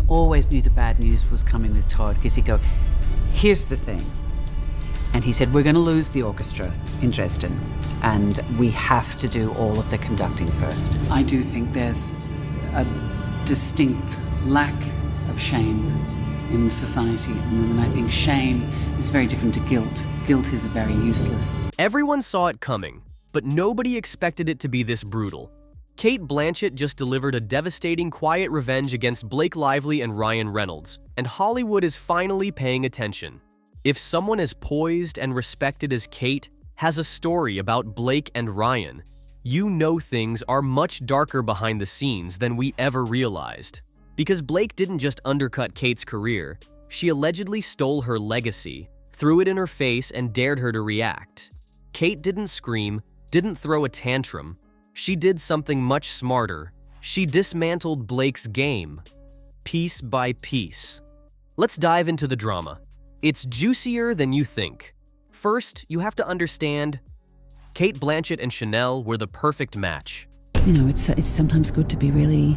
always knew the bad news was coming with Todd, because he'd go, here's the thing. And he said, we're going to lose the orchestra in Dresden, and we have to do all of the conducting first. I do think there's a distinct lack of shame in society at the moment. I think shame is very different to guilt. Guilt is very useless. Everyone saw it coming, but nobody expected it to be this brutal. Cate Blanchett just delivered a devastating quiet revenge against Blake Lively and Ryan Reynolds, and Hollywood is finally paying attention. If someone as poised and respected as Cate has a story about Blake and Ryan, you know things are much darker behind the scenes than we ever realized. Because Blake didn't just undercut Cate's career, she allegedly stole her legacy, threw it in her face, and dared her to react. Cate didn't scream, didn't throw a tantrum. She did something much smarter. She dismantled Blake's game, piece by piece. Let's dive into the drama. It's juicier than you think. First, you have to understand, Cate Blanchett and Chanel were the perfect match. You know, it's sometimes good to be really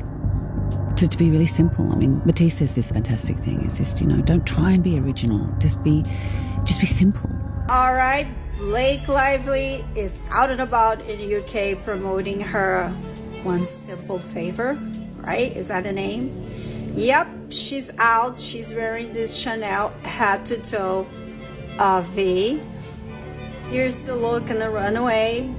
simple. I mean, Matisse says this fantastic thing. It's just, you know, don't try and be original. Just be simple. All right, Blake Lively is out and about in the UK promoting her One Simple Favor, right? Is that the name? Yep, she's out. She's wearing this Chanel head to toe V. Here's the look in the runway.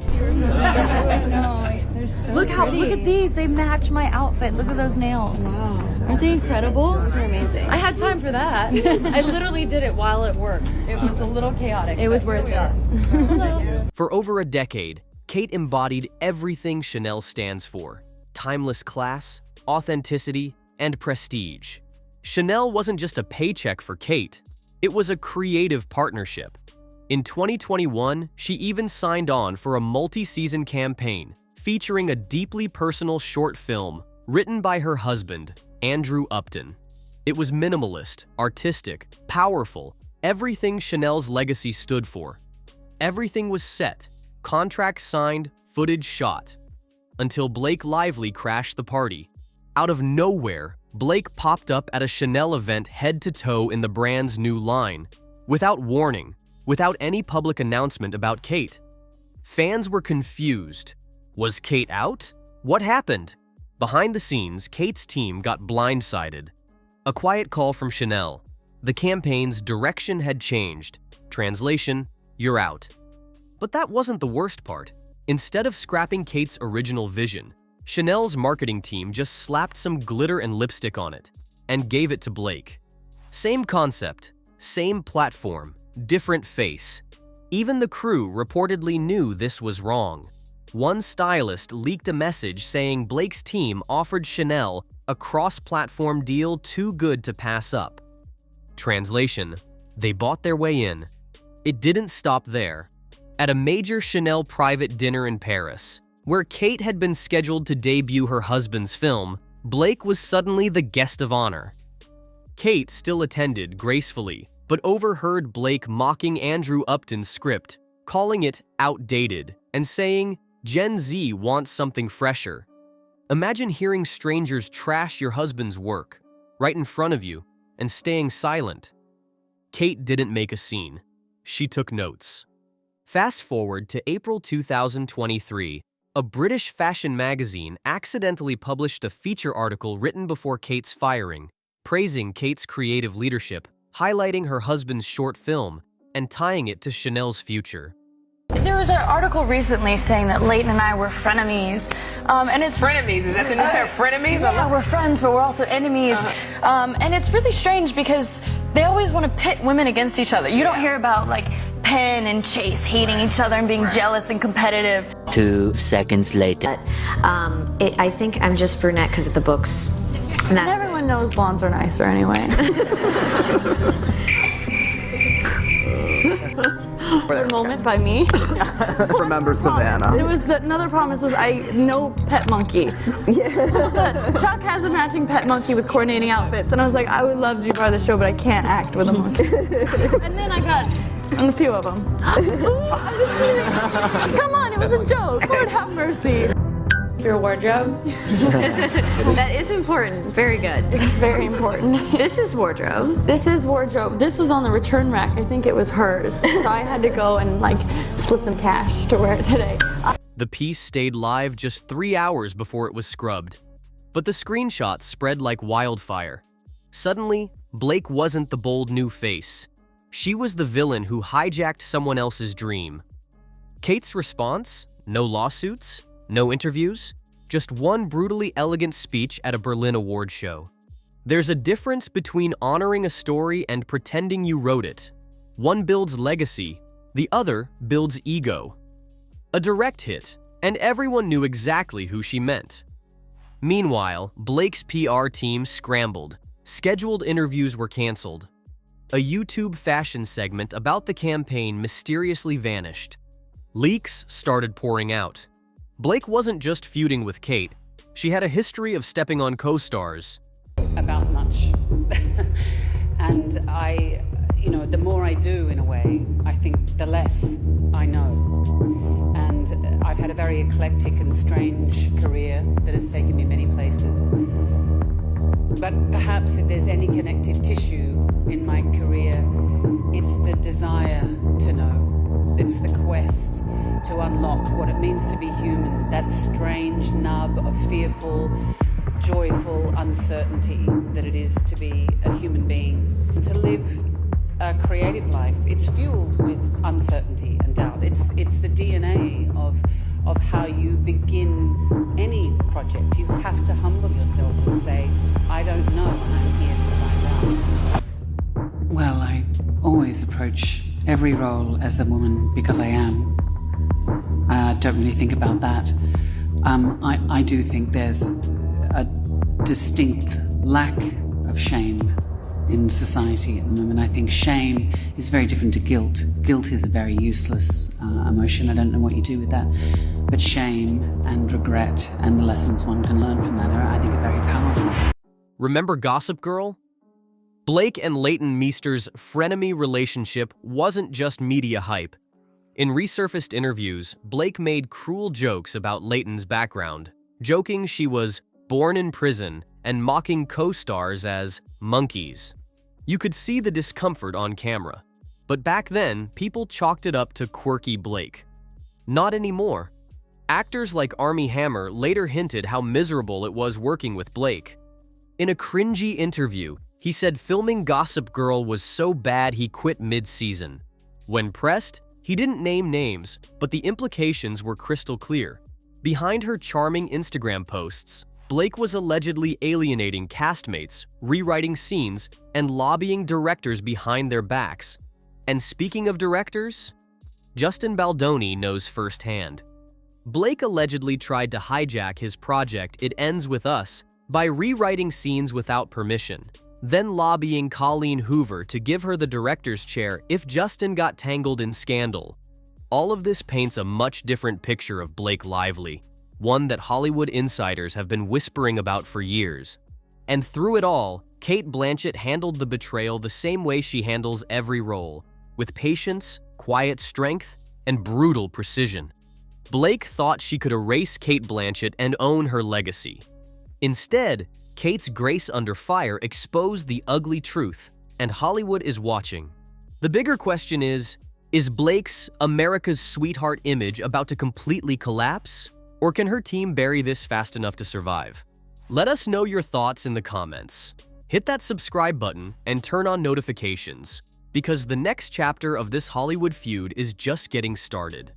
Look at these. They match my outfit. Look at those nails. Wow. Aren't they incredible? Those are amazing. I had time for that. I literally did it while at work. It was a little chaotic. It was worth it. For over a decade, Cate embodied everything Chanel stands for: timeless class, authenticity, and prestige. Chanel wasn't just a paycheck for Cate, it was a creative partnership. In 2021, she even signed on for a multi-season campaign featuring a deeply personal short film written by her husband, Andrew Upton. It was minimalist, artistic, powerful, everything Chanel's legacy stood for. Everything was set, contracts signed, footage shot, until Blake Lively crashed the party. Out of nowhere, Blake popped up at a Chanel event head to toe in the brand's new line, without warning, without any public announcement about Cate. Fans were confused. Was Cate out? What happened? Behind the scenes, Cate's team got blindsided. A quiet call from Chanel. The campaign's direction had changed. Translation: you're out. But that wasn't the worst part. Instead of scrapping Cate's original vision, Chanel's marketing team just slapped some glitter and lipstick on it and gave it to Blake. Same concept, same platform, different face. Even the crew reportedly knew this was wrong. One stylist leaked a message saying Blake's team offered Chanel a cross-platform deal too good to pass up. Translation: they bought their way in. It didn't stop there. At a major Chanel private dinner in Paris, where Cate had been scheduled to debut her husband's film, Blake was suddenly the guest of honor. Cate still attended gracefully, but overheard Blake mocking Andrew Upton's script, calling it outdated, and saying, "Gen Z wants something fresher." Imagine hearing strangers trash your husband's work, right in front of you, and staying silent. Cate didn't make a scene. She took notes. Fast forward to April 2023, a British fashion magazine accidentally published a feature article written before Cate's firing, praising Cate's creative leadership, highlighting her husband's short film, and tying it to Chanel's future. There was an article recently saying that Leighton and I were frenemies, and it's Frenemies, is that the new term, frenemies? Yeah, we're friends, but we're also enemies, and it's really strange because they always want to pit women against each other. You don't hear about like Penn and Chase hating each other and being jealous and competitive. 2 seconds later. I think I'm just brunette because of the books. And everyone knows blondes are nicer anyway. A moment by me. Remember Savannah. It was another promise was no pet monkey. Yeah. Chuck has a matching pet monkey with coordinating outfits, and I was like, I would love to be part of the show, but I can't act with a monkey. And then I got a few of them. I'm just kidding. Come on, it was a joke. Lord have mercy. Your wardrobe. That is important. Very good. It's very important. This is wardrobe. This is wardrobe. This was on the return rack. I think it was hers. So I had to go and like slip them cash to wear it today. The piece stayed live just 3 hours before it was scrubbed. But the screenshots spread like wildfire. Suddenly, Blake wasn't the bold new face. She was the villain who hijacked someone else's dream. Cate's response? No lawsuits? No interviews? Just one brutally elegant speech at a Berlin award show. There's a difference between honoring a story and pretending you wrote it. One builds legacy, the other builds ego. A direct hit, and everyone knew exactly who she meant. Meanwhile, Blake's PR team scrambled. Scheduled interviews were canceled. A YouTube fashion segment about the campaign mysteriously vanished. Leaks started pouring out. Blake wasn't just feuding with Cate. She had a history of stepping on co-stars. About much. And the more I do, in a way, I think the less I know. And I've had a very eclectic and strange career that has taken me many places. But perhaps if there's any connective tissue in my career, it's the desire to know. It's the quest to unlock what it means to be human, that strange nub of fearful, joyful uncertainty that it is to be a human being. To live a creative life, it's fueled with uncertainty and doubt. It's the DNA of how you begin any project. You have to humble yourself and say, I don't know, and I'm here to find out. Well, I always approach every role as a woman because I am. I don't really think about that. I do think there's a distinct lack of shame in society at the moment. I think shame is very different to guilt. Guilt is a very useless emotion. I don't know what you do with that. But shame and regret and the lessons one can learn from that are, I think, are very powerful. Remember Gossip Girl? Blake and Leighton Meester's frenemy relationship wasn't just media hype. In resurfaced interviews, Blake made cruel jokes about Leighton's background, joking she was born in prison and mocking co-stars as monkeys. You could see the discomfort on camera. But back then, people chalked it up to quirky Blake. Not anymore. Actors like Armie Hammer later hinted how miserable it was working with Blake. In a cringy interview, he said filming Gossip Girl was so bad he quit mid-season. When pressed, he didn't name names, but the implications were crystal clear. Behind her charming Instagram posts, Blake was allegedly alienating castmates, rewriting scenes, and lobbying directors behind their backs. And speaking of directors, Justin Baldoni knows firsthand. Blake allegedly tried to hijack his project It Ends With Us by rewriting scenes without permission, then lobbying Colleen Hoover to give her the director's chair if Justin got tangled in scandal. All of this paints a much different picture of Blake Lively, one that Hollywood insiders have been whispering about for years. And through it all, Cate Blanchett handled the betrayal the same way she handles every role, with patience, quiet strength, and brutal precision. Blake thought she could erase Cate Blanchett and own her legacy. Instead, Cate's grace under fire exposed the ugly truth, and Hollywood is watching. The bigger question is Blake's America's sweetheart image about to completely collapse? Or can her team bury this fast enough to survive? Let us know your thoughts in the comments. Hit that subscribe button and turn on notifications, because the next chapter of this Hollywood feud is just getting started.